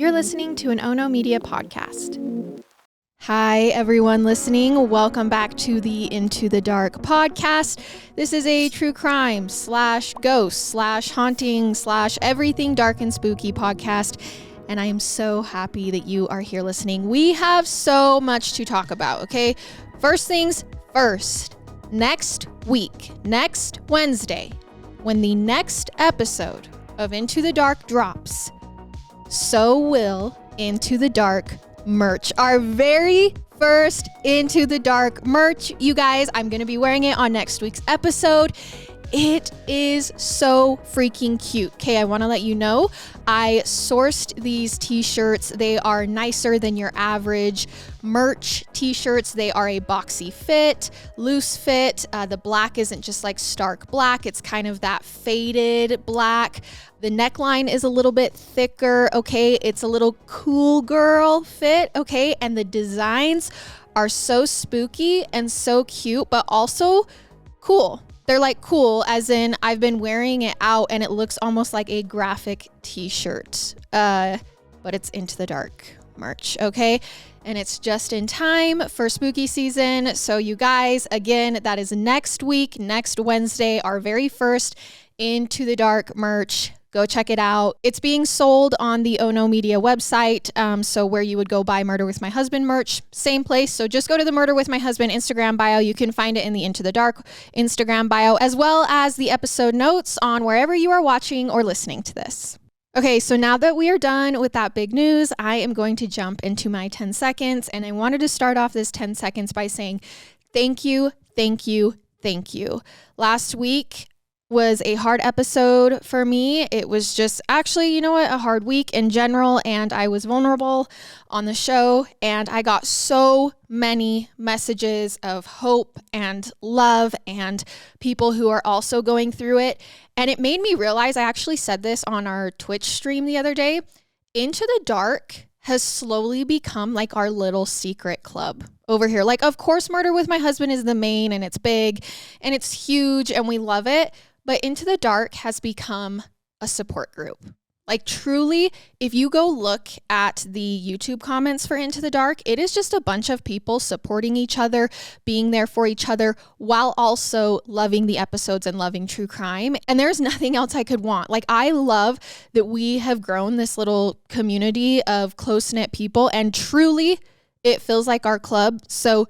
You're listening to an Ono Media podcast. Hi, everyone listening. Welcome back to the Into the Dark podcast. This is a true crime / ghost / haunting / everything dark and spooky podcast. And I am so happy that you are here listening. We have so much to talk about, okay? First things first, next week, next Wednesday, when the next episode of Into the Dark drops, so will Into the Dark merch. Our very first Into the Dark merch, you guys. I'm going to be wearing it on next week's episode. It is so freaking cute. Okay, I want to let you know, I sourced these t-shirts. They are nicer than your average merch t-shirts. They are a boxy fit, loose fit. The black isn't just like stark black. It's kind of that faded black. The neckline is a little bit thicker, okay? It's a little cool girl fit, okay? And the designs are so spooky and so cute, but also cool. They're like cool, as in I've been wearing it out and it looks almost like a graphic t-shirt, but it's Into the Dark merch, okay? And it's just in time for spooky season. So you guys, again, that is next week, next Wednesday, our very first Into the Dark merch. Go check it out. It's being sold on the Ono Media website. So where you would go buy Murder with My Husband merch, same place. So just go to the Murder with My Husband Instagram bio. You can find it in the Into the Dark Instagram bio, as well as the episode notes on wherever you are watching or listening to this. Okay, so now that we are done with that big news, I am going to jump into my 10 seconds. And I wanted to start off this 10 seconds by saying thank you, thank you, thank you. Last week was a hard episode for me. It was just actually, a hard week in general, and I was vulnerable on the show, and I got so many messages of hope and love and people who are also going through it. And it made me realize, I actually said this on our Twitch stream the other day, Into the Dark has slowly become like our little secret club over here. Like, of course, Murder with My Husband is the main, and it's big and it's huge and we love it. But Into the Dark has become a support group. Like, truly, if you go look at the YouTube comments for Into the Dark, it is just a bunch of people supporting each other, being there for each other, while also loving the episodes and loving true crime. And there's nothing else I could want. Like, I love that we have grown this little community of close-knit people, and truly, it feels like our club. So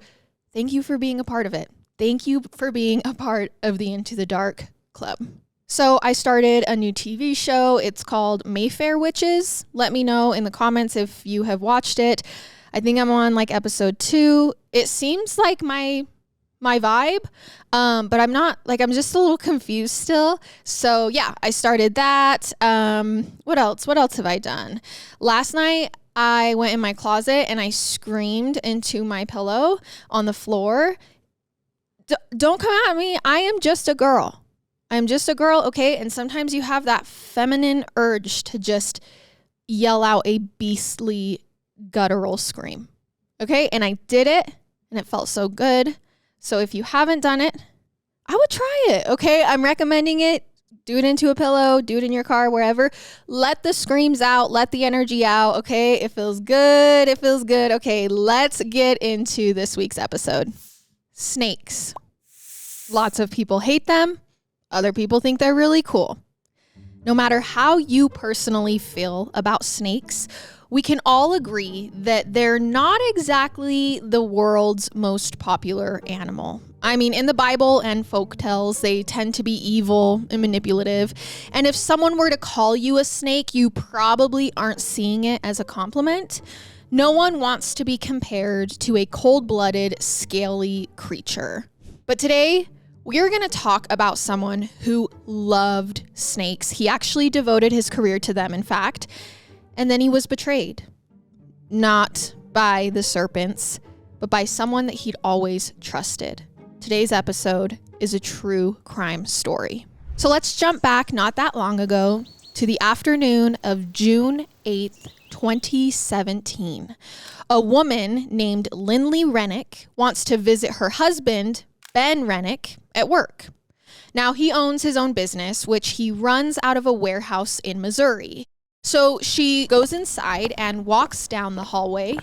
thank you for being a part of it. Thank you for being a part of the Into the Dark club. So I started a new TV show. It's called Mayfair Witches. Let me know in the comments if you have watched it. I think I'm on like episode 2. It seems like my vibe, but I'm not, like, I'm just a little confused still. So yeah, I started that. What else have I done? Last night I went in my closet and I screamed into my pillow on the floor. Don't come at me. I am just a girl. I'm just a girl, okay? And sometimes you have that feminine urge to just yell out a beastly guttural scream, okay? And I did it, and it felt so good. So if you haven't done it, I would try it, okay? I'm recommending it. Do it into a pillow, do it in your car, wherever. Let the screams out, let the energy out, okay? It feels good, it feels good. Okay, let's get into this week's episode. Snakes. Lots of people hate them. Other people think they're really cool. No matter how you personally feel about snakes, we can all agree that they're not exactly the world's most popular animal. I mean, in the Bible and folk tales, they tend to be evil and manipulative. And if someone were to call you a snake, you probably aren't seeing it as a compliment. No one wants to be compared to a cold-blooded, scaly creature. But today, we're going to talk about someone who loved snakes. He actually devoted his career to them, in fact, and then he was betrayed. Not by the serpents, but by someone that he'd always trusted. Today's episode is a true crime story. So let's jump back not that long ago to the afternoon of June 8th, 2017. A woman named Linley Renick wants to visit her husband, Ben Renick, at work. Now, he owns his own business, which he runs out of a warehouse in Missouri. So she goes inside and walks down the hallway,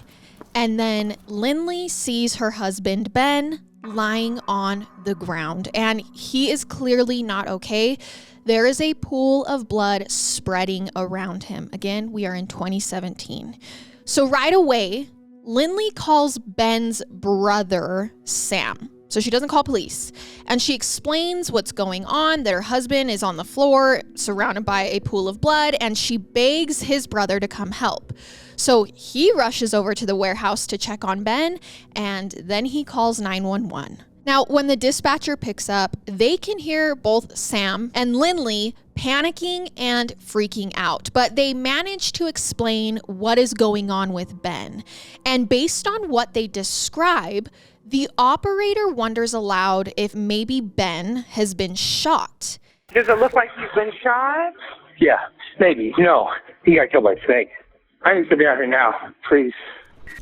and then Linley sees her husband, Ben, lying on the ground, and he is clearly not okay. There is a pool of blood spreading around him. Again, we are in 2017. So right away, Linley calls Ben's brother, Sam. So she doesn't call police. And she explains what's going on, that her husband is on the floor, surrounded by a pool of blood, and she begs his brother to come help. So he rushes over to the warehouse to check on Ben, and then he calls 911. Now, when the dispatcher picks up, they can hear both Sam and Linley panicking and freaking out, but they manage to explain what is going on with Ben. And based on what they describe, the operator wonders aloud if maybe Ben has been shot. Does it look like he's been shot? Yeah, maybe. No, he got killed by a snake. I need to be out here now, please.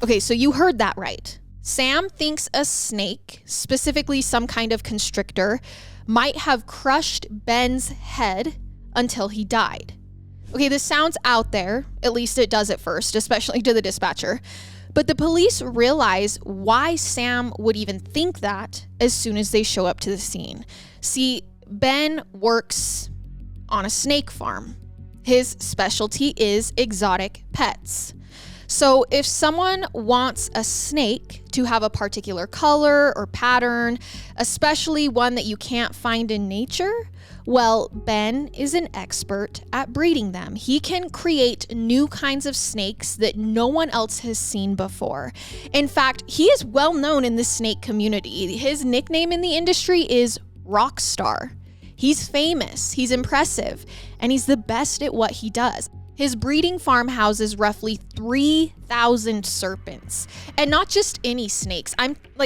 Okay, so you heard that right. Sam thinks a snake, specifically some kind of constrictor, might have crushed Ben's head until he died. Okay, this sounds out there, at least it does at first, especially to the dispatcher. But the police realize why Sam would even think that as soon as they show up to the scene. See, Ben works on a snake farm. His specialty is exotic pets. So if someone wants a snake to have a particular color or pattern, especially one that you can't find in nature, well, Ben is an expert at breeding them. He can create new kinds of snakes that no one else has seen before. In fact, he is well known in the snake community. His nickname in the industry is Rockstar. He's famous, he's impressive, and he's the best at what he does. His breeding farm houses roughly 3,000 serpents, and not just any snakes.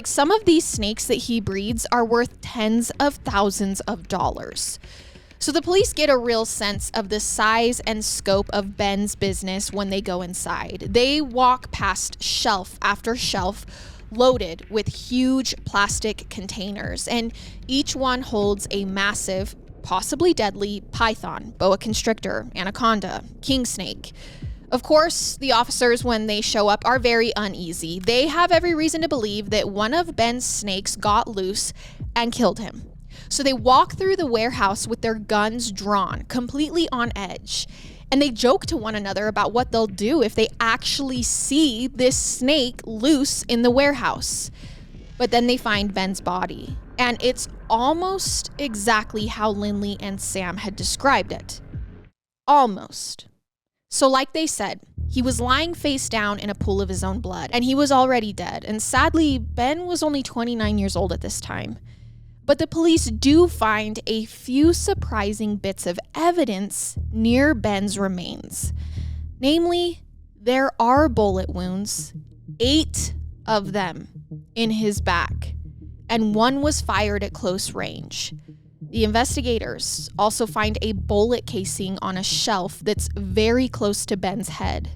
Some of these snakes that he breeds are worth tens of thousands of dollars. So the police get a real sense of the size and scope of Ben's business when they go inside. They walk past shelf after shelf loaded with huge plastic containers, and each one holds a massive, possibly deadly python, boa constrictor, anaconda, king snake. Of course, the officers, when they show up, are very uneasy. They have every reason to believe that one of Ben's snakes got loose and killed him. So they walk through the warehouse with their guns drawn, completely on edge. And they joke to one another about what they'll do if they actually see this snake loose in the warehouse. But then they find Ben's body. And it's almost exactly how Linley and Sam had described it. Almost. So like they said, he was lying face down in a pool of his own blood, and he was already dead. And sadly, Ben was only 29 years old at this time. But the police do find a few surprising bits of evidence near Ben's remains. Namely, there are bullet wounds, 8 of them, in his back, and one was fired at close range. The investigators also find a bullet casing on a shelf that's very close to Ben's head,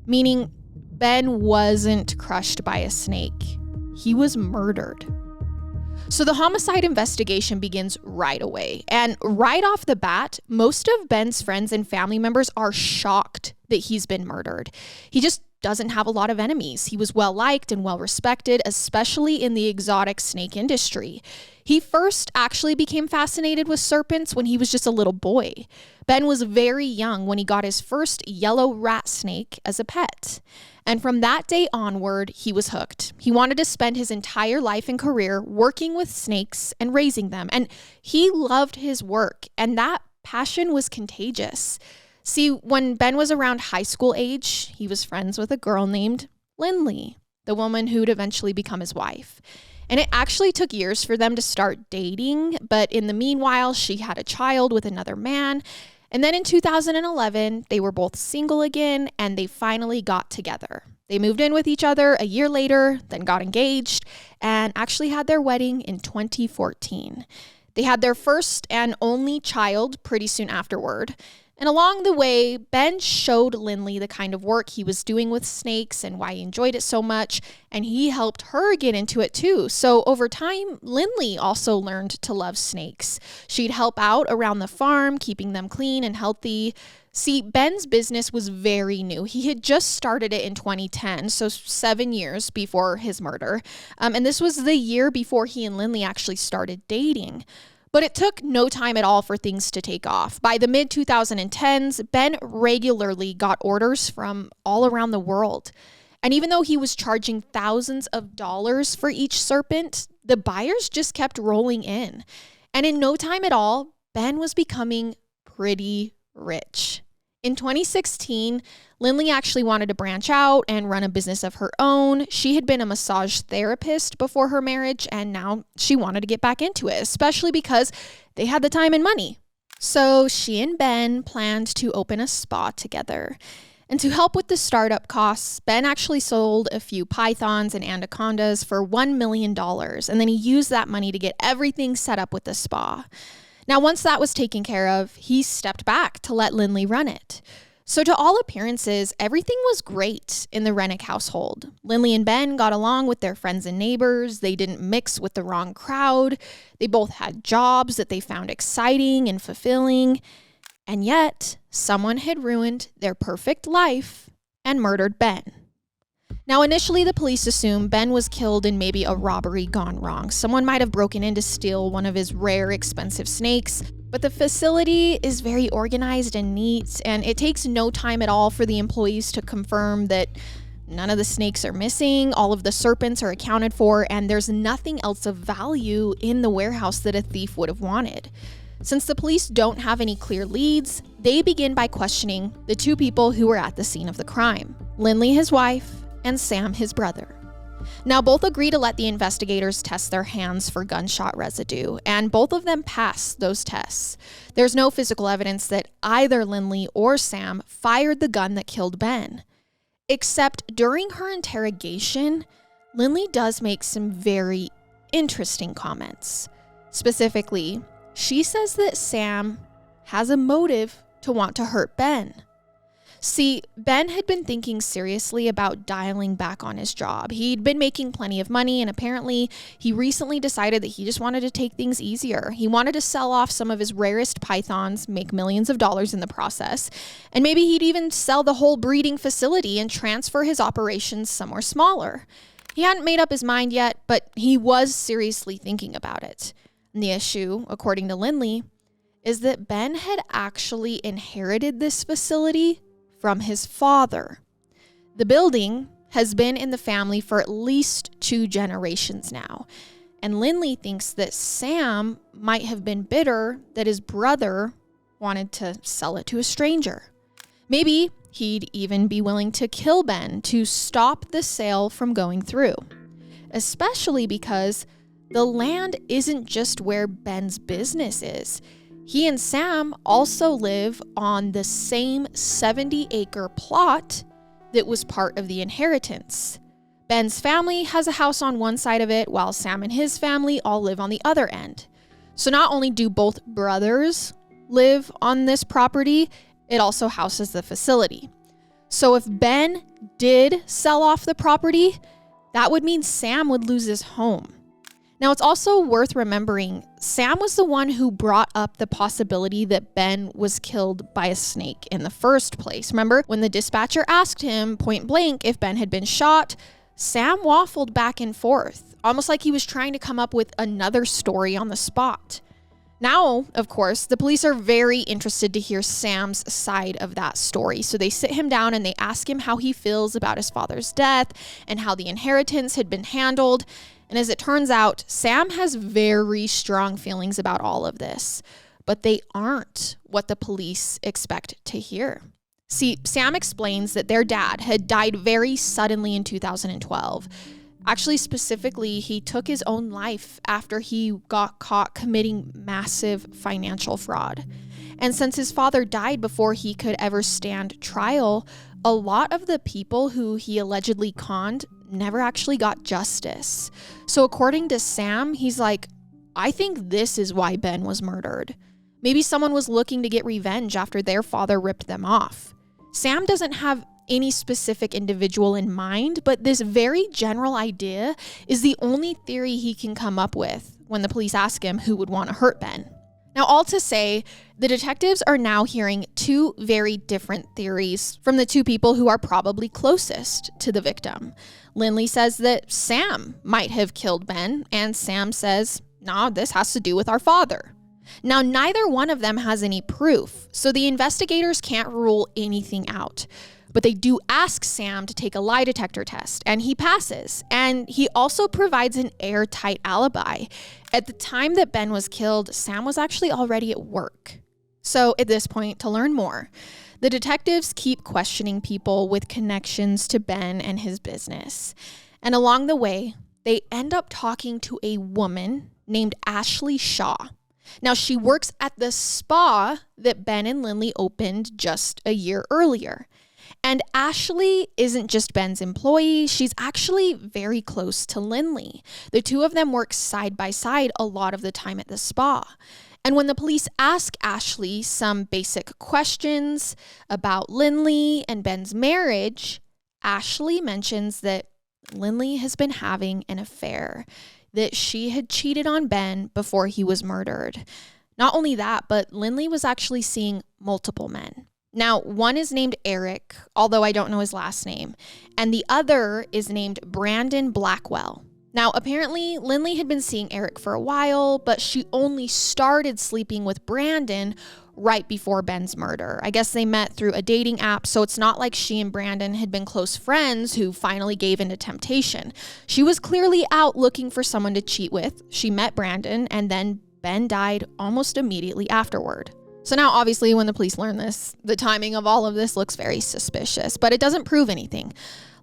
meaning Ben wasn't crushed by a snake. He was murdered. So the homicide investigation begins right away. And right off the bat, most of Ben's friends and family members are shocked that he's been murdered. He just doesn't have a lot of enemies. He was well liked and well respected, especially in the exotic snake industry. He first actually became fascinated with serpents when he was just a little boy. Ben was very young when he got his first yellow rat snake as a pet. And from that day onward, he was hooked. He wanted to spend his entire life and career working with snakes and raising them. And he loved his work, and that passion was contagious. See, when Ben was around high school age, he was friends with a girl named Linley, the woman who'd eventually become his wife. And it actually took years for them to start dating, but in the meanwhile, she had a child with another man. And then in 2011, they were both single again, and they finally got together. They moved in with each other a year later, then got engaged, and actually had their wedding in 2014. They had their first and only child pretty soon afterward. And along the way, Ben showed Linley the kind of work he was doing with snakes and why he enjoyed it so much, and he helped her get into it too. So over time, Linley also learned to love snakes. She'd help out around the farm, keeping them clean and healthy. See, Ben's business was very new. He had just started it in 2010, so 7 years before his murder. And this was the year before he and Linley actually started dating. But it took no time at all for things to take off. By the mid-2010s, Ben regularly got orders from all around the world. And even though he was charging thousands of dollars for each serpent, the buyers just kept rolling in. And in no time at all, Ben was becoming pretty rich. In 2016, Linley actually wanted to branch out and run a business of her own. She had been a massage therapist before her marriage, and now she wanted to get back into it, especially because they had the time and money. So she and Ben planned to open a spa together. And to help with the startup costs, Ben actually sold a few pythons and anacondas for $1 million, and then he used that money to get everything set up with the spa. Now, once that was taken care of, he stepped back to let Linley run it. So to all appearances, everything was great in the Renick household. Linley and Ben got along with their friends and neighbors. They didn't mix with the wrong crowd. They both had jobs that they found exciting and fulfilling. And yet, someone had ruined their perfect life and murdered Ben. Now, initially, the police assumed Ben was killed in maybe a robbery gone wrong. Someone might have broken in to steal one of his rare, expensive snakes. But the facility is very organized and neat, and it takes no time at all for the employees to confirm that none of the snakes are missing, all of the serpents are accounted for, and there's nothing else of value in the warehouse that a thief would have wanted. Since the police don't have any clear leads, they begin by questioning the two people who were at the scene of the crime, Linley, his wife, and Sam, his brother. Now, both agree to let the investigators test their hands for gunshot residue, and both of them pass those tests. There's no physical evidence that either Linley or Sam fired the gun that killed Ben. Except during her interrogation, Linley does make some very interesting comments. Specifically, she says that Sam has a motive to want to hurt Ben. See, Ben had been thinking seriously about dialing back on his job. He'd been making plenty of money, and apparently he recently decided that he just wanted to take things easier. He wanted to sell off some of his rarest pythons, make millions of dollars in the process, and maybe he'd even sell the whole breeding facility and transfer his operations somewhere smaller. He hadn't made up his mind yet, but he was seriously thinking about it. And the issue, according to Linley, is that Ben had actually inherited this facility from his father. The building has been in the family for at least 2 generations now, and Linley thinks that Sam might have been bitter that his brother wanted to sell it to a stranger. Maybe he'd even be willing to kill Ben to stop the sale from going through, especially because the land isn't just where Ben's business is. He and Sam also live on the same 70-acre plot that was part of the inheritance. Ben's family has a house on one side of it, while Sam and his family all live on the other end. So not only do both brothers live on this property, it also houses the facility. So if Ben did sell off the property, that would mean Sam would lose his home. Now, it's also worth remembering, Sam was the one who brought up the possibility that Ben was killed by a snake in the first place. Remember, when the dispatcher asked him point blank if Ben had been shot, Sam waffled back and forth, almost like he was trying to come up with another story on the spot. Now, of course, the police are very interested to hear Sam's side of that story. So they sit him down and they ask him how he feels about his father's death and how the inheritance had been handled. And as it turns out, Sam has very strong feelings about all of this, but they aren't what the police expect to hear. See, Sam explains that their dad had died very suddenly in 2012. Actually, specifically, he took his own life after he got caught committing massive financial fraud. And since his father died before he could ever stand trial, a lot of the people who he allegedly conned never actually got justice. So according to Sam, he's like, I think this is why Ben was murdered. Maybe someone was looking to get revenge after their father ripped them off. Sam doesn't have any specific individual in mind, but this very general idea is the only theory he can come up with when the police ask him who would want to hurt Ben. Now, all to say, the detectives are now hearing two very different theories from the two people who are probably closest to the victim. Linley says that Sam might have killed Ben, and Sam says, nah, this has to do with our father. Now, neither one of them has any proof, so the investigators can't rule anything out. But they do ask Sam to take a lie detector test, and he passes. And he also provides an airtight alibi. At the time that Ben was killed, Sam was actually already at work. So at this point, to learn more, the detectives keep questioning people with connections to Ben and his business. And along the way, they end up talking to a woman named Ashley Shaw. Now, she works at the spa that Ben and Linley opened just a year earlier. And Ashley isn't just Ben's employee, she's actually very close to Linley. The two of them work side by side a lot of the time at the spa. And when the police ask Ashley some basic questions about Linley and Ben's marriage, Ashley mentions that Linley has been having an affair, that she had cheated on Ben before he was murdered. Not only that, but Linley was actually seeing multiple men. Now, one is named Eric, although I don't know his last name, and the other is named Brandon Blackwell. Now, apparently, Linley had been seeing Eric for a while, but she only started sleeping with Brandon right before Ben's murder. I guess they met through a dating app, so it's not like she and Brandon had been close friends who finally gave in to temptation. She was clearly out looking for someone to cheat with. She met Brandon, and then Ben died almost immediately afterward. So now, obviously, when the police learn this, the timing of all of this looks very suspicious, but it doesn't prove anything.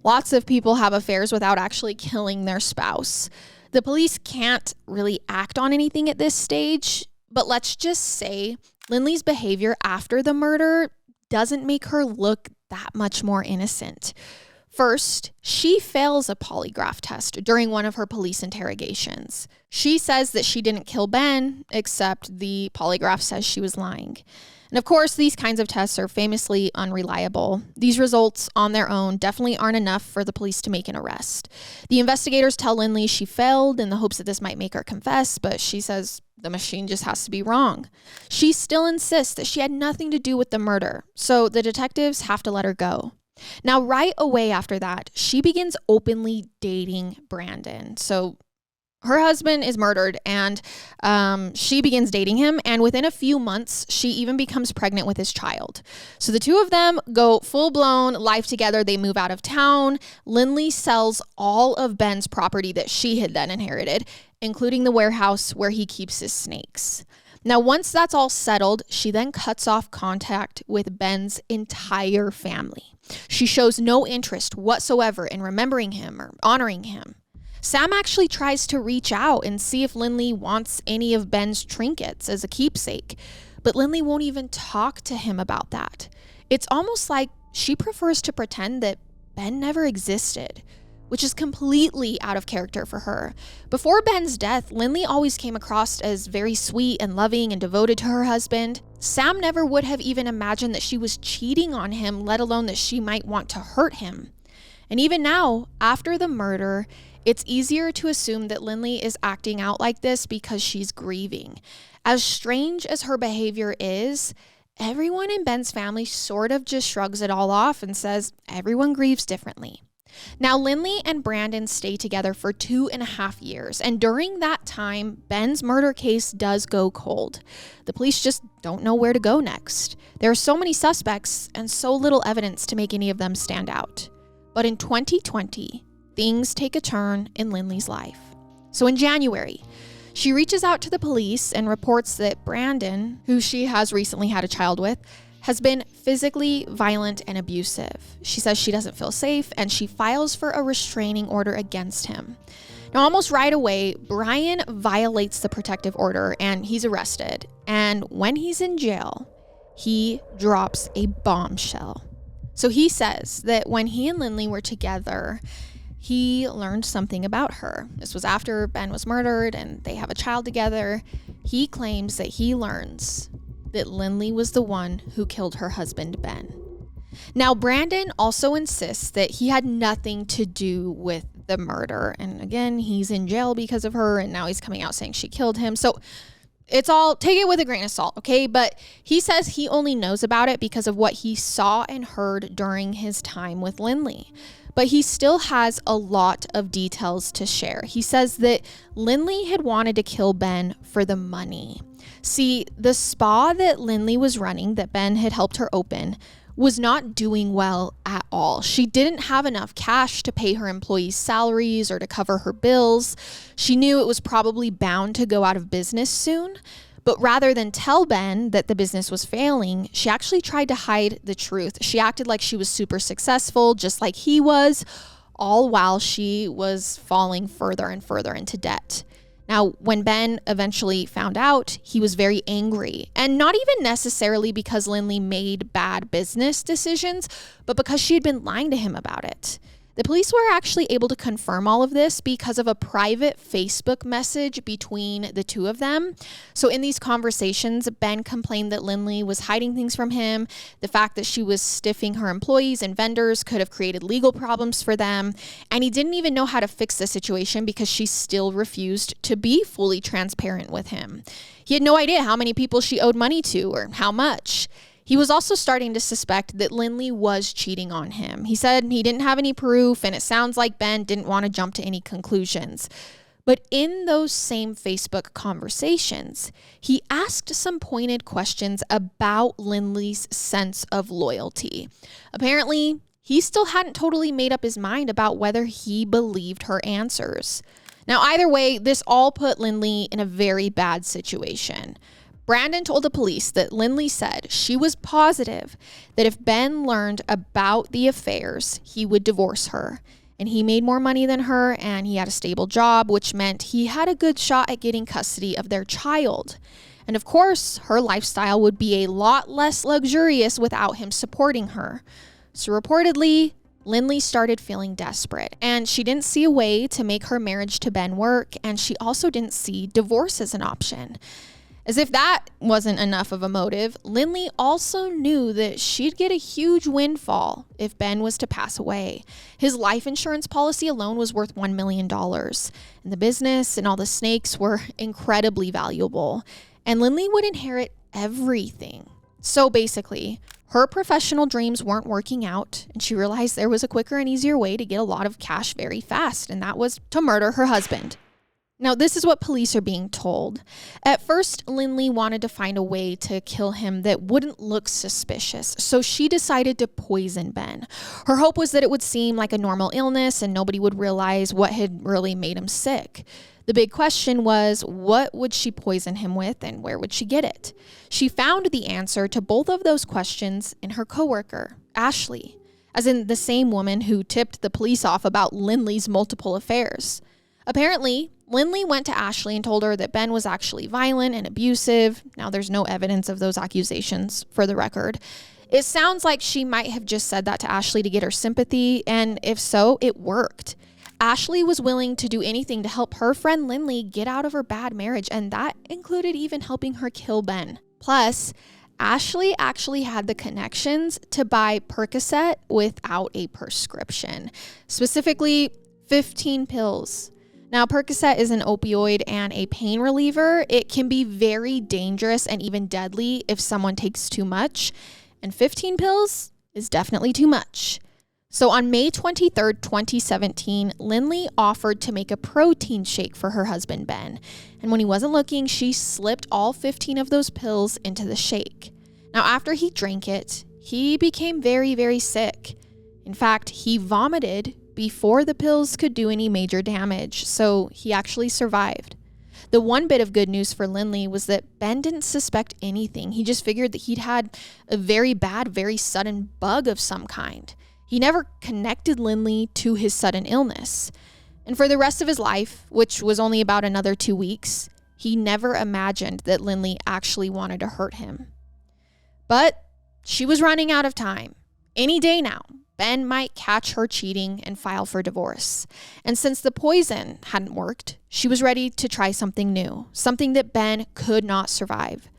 Lots of people have affairs without actually killing their spouse. The police can't really act on anything at this stage, but let's just say Linley's behavior after the murder doesn't make her look that much more innocent. First, she fails a polygraph test during one of her police interrogations. She says that she didn't kill Ben, except the polygraph says she was lying. And of course, these kinds of tests are famously unreliable. These results on their own definitely aren't enough for the police to make an arrest. The investigators tell Linley she failed in the hopes that this might make her confess, but she says the machine just has to be wrong. She still insists that she had nothing to do with the murder, so the detectives have to let her go. Now, right away after that, she begins openly dating Brandon. So her husband is murdered, and she begins dating him. And within a few months, she even becomes pregnant with his child. So the two of them go full-blown life together. They move out of town. Linley sells all of Ben's property that she had then inherited, including the warehouse where he keeps his snakes. Now, once that's all settled, she then cuts off contact with Ben's entire family. She shows no interest whatsoever in remembering him or honoring him. Sam actually tries to reach out and see if Linley wants any of Ben's trinkets as a keepsake, but Linley won't even talk to him about that. It's almost like she prefers to pretend that Ben never existed, which is completely out of character for her. Before Ben's death, Linley always came across as very sweet and loving and devoted to her husband. Sam never would have even imagined that she was cheating on him, let alone that she might want to hurt him. And even now, after the murder, it's easier to assume that Linley is acting out like this because she's grieving. As strange as her behavior is, everyone in Ben's family sort of just shrugs it all off and says everyone grieves differently. Now, Linley and Brandon stay together for 2.5 years, and during that time, Ben's murder case does go cold. The police just don't know where to go next. There are so many suspects and so little evidence to make any of them stand out. But in 2020, things take a turn in Linley's life. So in January, she reaches out to the police and reports that Brandon, who she has recently had a child with, has been physically violent and abusive. She says she doesn't feel safe, and she files for a restraining order against him. Now, almost right away, Brian violates the protective order and he's arrested. And when he's in jail, he drops a bombshell. So he says that when he and Linley were together, he learned something about her. This was after Ben was murdered and they have a child together. He claims that he learns that Linley was the one who killed her husband, Ben. Now, Brandon also insists that he had nothing to do with the murder. And again, he's in jail because of her, and now he's coming out saying she killed him. So It's all, take it with a grain of salt, okay? But he says he only knows about it because of what he saw and heard during his time with Linley. But he still has a lot of details to share. He says that Linley had wanted to kill Ben for the money. See, the spa that Linley was running, that Ben had helped her open, was not doing well at all. She didn't have enough cash to pay her employees' salaries or to cover her bills. She knew it was probably bound to go out of business soon. But rather than tell Ben that the business was failing, she actually tried to hide the truth. She acted like she was super successful, just like he was, all while she was falling further and further into debt. Now, when Ben eventually found out, he was very angry, and not even necessarily because Linley made bad business decisions, but because she had been lying to him about it. The police were actually able to confirm all of this because of a private Facebook message between the two of them. So in these conversations, Ben complained that Linley was hiding things from him. The fact that she was stiffing her employees and vendors could have created legal problems for them. And he didn't even know how to fix the situation because she still refused to be fully transparent with him. He had no idea how many people she owed money to or how much. He was also starting to suspect that Linley was cheating on him. He said he didn't have any proof, and it sounds like Ben didn't want to jump to any conclusions. But in those same Facebook conversations, he asked some pointed questions about Linley's sense of loyalty. Apparently, he still hadn't totally made up his mind about whether he believed her answers. Now, either way, this all put Linley in a very bad situation. Brandon told the police that Linley said she was positive that if Ben learned about the affairs, he would divorce her. And he made more money than her, and he had a stable job, which meant he had a good shot at getting custody of their child. And of course, her lifestyle would be a lot less luxurious without him supporting her. So reportedly, Linley started feeling desperate, and she didn't see a way to make her marriage to Ben work, and she also didn't see divorce as an option. As if that wasn't enough of a motive, Linley also knew that she'd get a huge windfall if Ben was to pass away. His life insurance policy alone was worth $1 million, and the business and all the snakes were incredibly valuable. And Linley would inherit everything. So basically, her professional dreams weren't working out, and she realized there was a quicker and easier way to get a lot of cash very fast, and that was to murder her husband. Now, this is what police are being told. At first, Linley wanted to find a way to kill him that wouldn't look suspicious, so she decided to poison Ben. Her hope was that it would seem like a normal illness and nobody would realize what had really made him sick. The big question was, what would she poison him with and where would she get it? She found the answer to both of those questions in her coworker, Ashley, as in the same woman who tipped the police off about Linley's multiple affairs. Apparently, Linley went to Ashley and told her that Ben was actually violent and abusive. Now, there's no evidence of those accusations, for the record. It sounds like she might have just said that to Ashley to get her sympathy, and if so, it worked. Ashley was willing to do anything to help her friend Linley get out of her bad marriage, and that included even helping her kill Ben. Plus, Ashley actually had the connections to buy Percocet without a prescription, specifically 15 pills. Now, Percocet is an opioid and a pain reliever. It can be very dangerous and even deadly if someone takes too much, and 15 pills is definitely too much. So on May 23rd, 2017, Linley offered to make a protein shake for her husband, Ben. And when he wasn't looking, she slipped all 15 of those pills into the shake. Now, after he drank it, he became very, very sick. In fact, he vomited before the pills could do any major damage, so he actually survived. The one bit of good news for Linley was that Ben didn't suspect anything. He just figured that he'd had a very bad, very sudden bug of some kind. He never connected Linley to his sudden illness. And for the rest of his life, which was only about another 2 weeks, he never imagined that Linley actually wanted to hurt him. But she was running out of time. Any day now, Ben might catch her cheating and file for divorce. And since the poison hadn't worked, she was ready to try something new, something that Ben could not survive.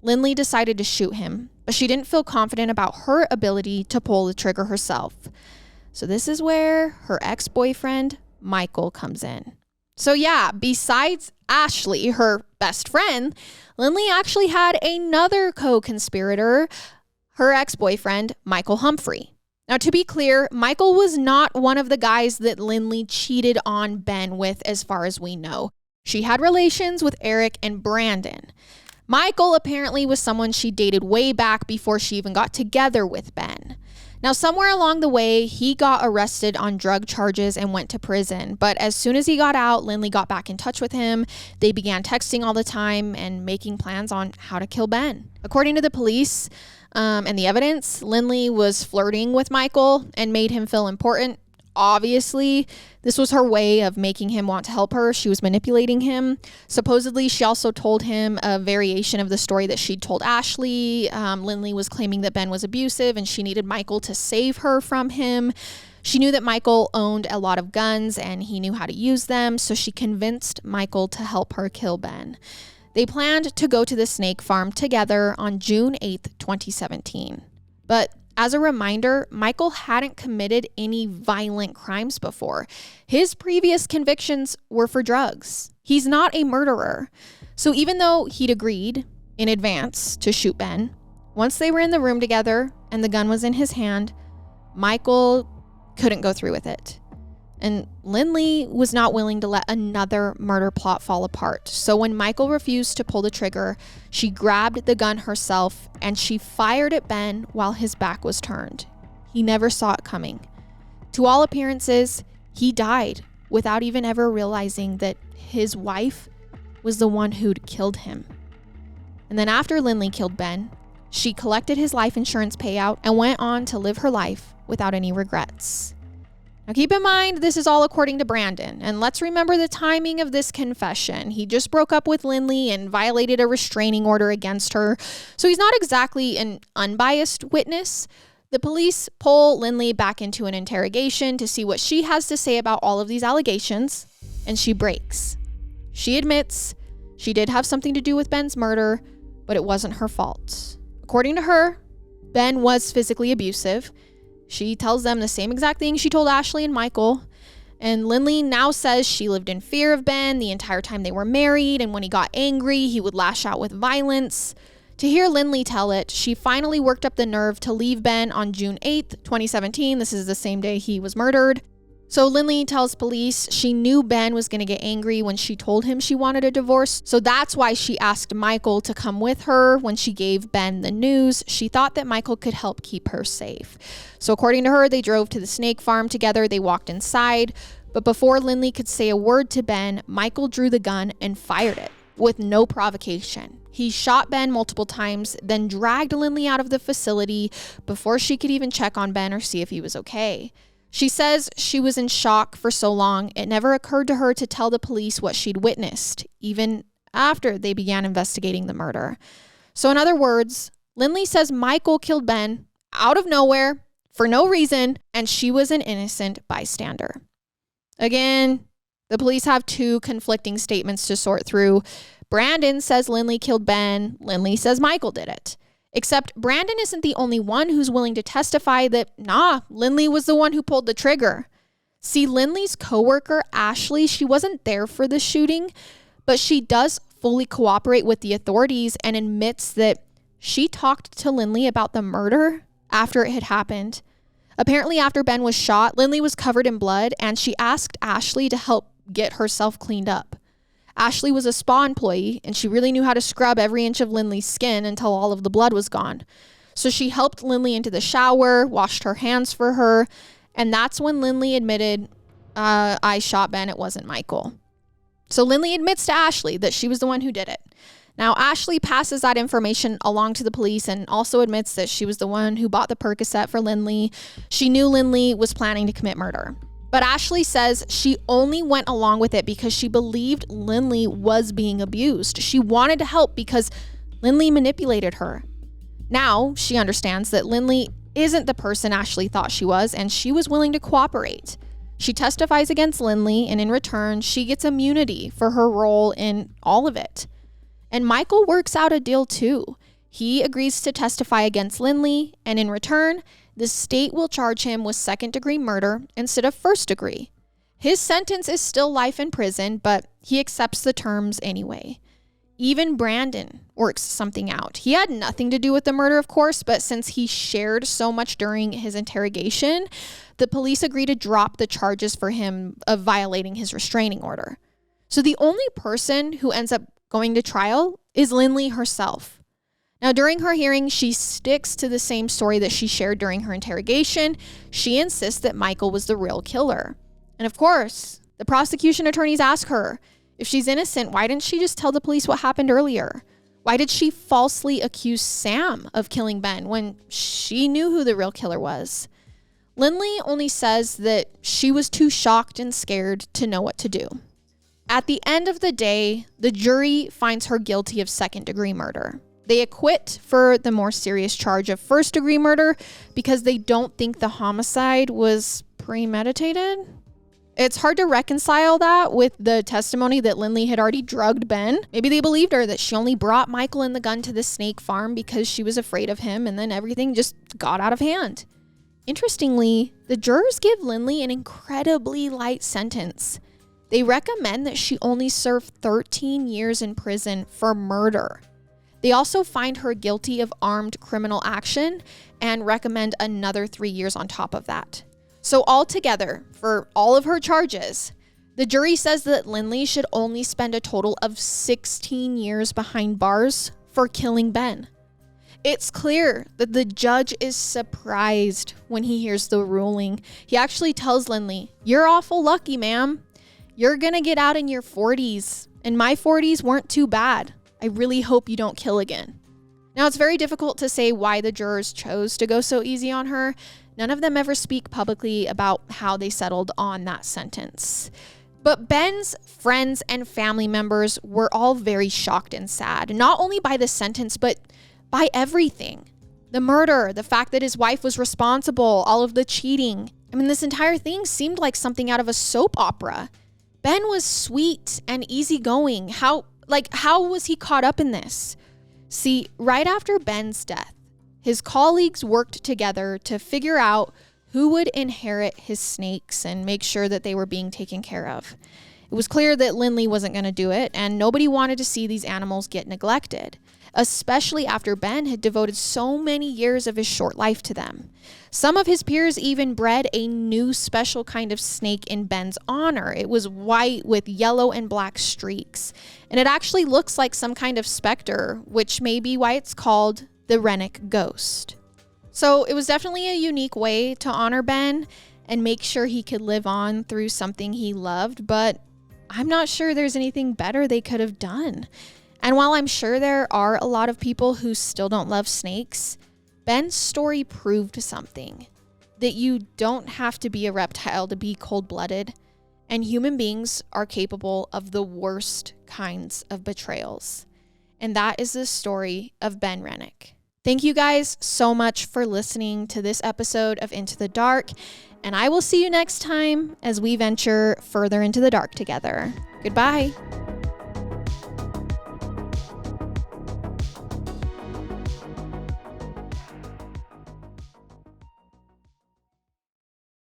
Linley decided to shoot him, but she didn't feel confident about her ability to pull the trigger herself. So this is where her ex-boyfriend, Michael, comes in. So yeah, besides Ashley, her best friend, Linley actually had another co-conspirator, her ex-boyfriend, Michael Humphrey. Now, to be clear, Michael was not one of the guys that Linley cheated on Ben with, as far as we know. She had relations with Eric and Brandon. Michael apparently was someone she dated way back before she even got together with Ben. Now, somewhere along the way, he got arrested on drug charges and went to prison. But as soon as he got out, Linley got back in touch with him. They began texting all the time and making plans on how to kill Ben. According to the police and the evidence, Linley was flirting with Michael and made him feel important. Obviously, this was her way of making him want to help her. She was manipulating him. Supposedly, she also told him a variation of the story that she'd told Ashley. Linley was claiming that Ben was abusive and she needed Michael to save her from him. She knew that Michael owned a lot of guns and he knew how to use them, so she convinced Michael to help her kill Ben. They planned to go to the snake farm together on June 8th, 2017. But as a reminder, Michael hadn't committed any violent crimes before. His previous convictions were for drugs. He's not a murderer. So even though he'd agreed in advance to shoot Ben, once they were in the room together and the gun was in his hand, Michael couldn't go through with it. And Linley was not willing to let another murder plot fall apart. So when Michael refused to pull the trigger, she grabbed the gun herself and she fired at Ben while his back was turned. He never saw it coming. To all appearances, he died without even ever realizing that his wife was the one who'd killed him. And then after Linley killed Ben, she collected his life insurance payout and went on to live her life without any regrets. Now keep in mind, this is all according to Brandon, and let's remember the timing of this confession. He just broke up with Linley and violated a restraining order against her, so he's not exactly an unbiased witness. The police pull Linley back into an interrogation to see what she has to say about all of these allegations, and she breaks. She admits she did have something to do with Ben's murder, but it wasn't her fault. According to her, Ben was physically abusive. She tells them the same exact thing she told Ashley and Michael. And Linley now says she lived in fear of Ben the entire time they were married, and when he got angry, he would lash out with violence. To hear Linley tell it, she finally worked up the nerve to leave Ben on June 8th, 2017. This is the same day he was murdered. So Linley tells police she knew Ben was going to get angry when she told him she wanted a divorce. So that's why she asked Michael to come with her when she gave Ben the news. She thought that Michael could help keep her safe. So according to her, they drove to the snake farm together. They walked inside. But before Linley could say a word to Ben, Michael drew the gun and fired it with no provocation. He shot Ben multiple times, then dragged Linley out of the facility before she could even check on Ben or see if he was okay. She says she was in shock for so long, it never occurred to her to tell the police what she'd witnessed, even after they began investigating the murder. So in other words, Linley says Michael killed Ben out of nowhere for no reason, and she was an innocent bystander. Again, the police have two conflicting statements to sort through. Brandon says Linley killed Ben. Linley says Michael did it. Except Brandon isn't the only one who's willing to testify that, Linley was the one who pulled the trigger. See, Linley's coworker, Ashley, she wasn't there for the shooting, but she does fully cooperate with the authorities and admits that she talked to Linley about the murder after it had happened. Apparently, after Ben was shot, Linley was covered in blood, and she asked Ashley to help get herself cleaned up. Ashley was a spa employee, and she really knew how to scrub every inch of Linley's skin until all of the blood was gone. So she helped Linley into the shower, washed her hands for her, and that's when Linley admitted, I shot Ben, it wasn't Michael. So Linley admits to Ashley that she was the one who did it. Now, Ashley passes that information along to the police and also admits that she was the one who bought the Percocet for Linley. She knew Linley was planning to commit murder. But Ashley says she only went along with it because she believed Linley was being abused. She wanted to help because Linley manipulated her. Now she understands that Linley isn't the person Ashley thought she was, and she was willing to cooperate. She testifies against Linley, and in return, she gets immunity for her role in all of it. And Michael works out a deal too. He agrees to testify against Linley, and in return, the state will charge him with second-degree murder instead of first-degree. His sentence is still life in prison, but he accepts the terms anyway. Even Brandon works something out. He had nothing to do with the murder, of course, but since he shared so much during his interrogation, the police agree to drop the charges for him of violating his restraining order. So the only person who ends up going to trial is Linley herself. Now, during her hearing, she sticks to the same story that she shared during her interrogation. She insists that Michael was the real killer. And of course, the prosecution attorneys ask her, if she's innocent, why didn't she just tell the police what happened earlier? Why did she falsely accuse Sam of killing Ben when she knew who the real killer was? Linley only says that she was too shocked and scared to know what to do. At the end of the day, the jury finds her guilty of second-degree murder. They acquit for the more serious charge of first-degree murder because they don't think the homicide was premeditated. It's hard to reconcile that with the testimony that Linley had already drugged Ben. Maybe they believed her that she only brought Michael and the gun to the snake farm because she was afraid of him, and then everything just got out of hand. Interestingly, the jurors give Linley an incredibly light sentence. They recommend that she only serve 13 years in prison for murder. They also find her guilty of armed criminal action and recommend another 3 years on top of that. So altogether, for all of her charges, the jury says that Linley should only spend a total of 16 years behind bars for killing Ben. It's clear that the judge is surprised when he hears the ruling. He actually tells Linley, "You're awful lucky, ma'am. You're gonna get out in your 40s, and my 40s weren't too bad. I really hope you don't kill again." Now, it's very difficult to say why the jurors chose to go so easy on her. None of them ever speak publicly about how they settled on that sentence. But Ben's friends and family members were all very shocked and sad, not only by the sentence, but by everything. The murder, the fact that his wife was responsible, all of the cheating. I mean, this entire thing seemed like something out of a soap opera. Ben was sweet and easygoing. How was he caught up in this? See, right after Ben's death, his colleagues worked together to figure out who would inherit his snakes and make sure that they were being taken care of. It was clear that Linley wasn't going to do it, and nobody wanted to see these animals get neglected, especially after Ben had devoted so many years of his short life to them. Some of his peers even bred a new special kind of snake in Ben's honor. It was white with yellow and black streaks, and it actually looks like some kind of specter, which may be why it's called the Renick ghost. So it was definitely a unique way to honor Ben and make sure he could live on through something he loved, but I'm not sure there's anything better they could have done. And while I'm sure there are a lot of people who still don't love snakes, Ben's story proved something, that you don't have to be a reptile to be cold-blooded, and human beings are capable of the worst kinds of betrayals. And that is the story of Ben Renick. Thank you guys so much for listening to this episode of Into the Dark, and I will see you next time as we venture further into the dark together. Goodbye.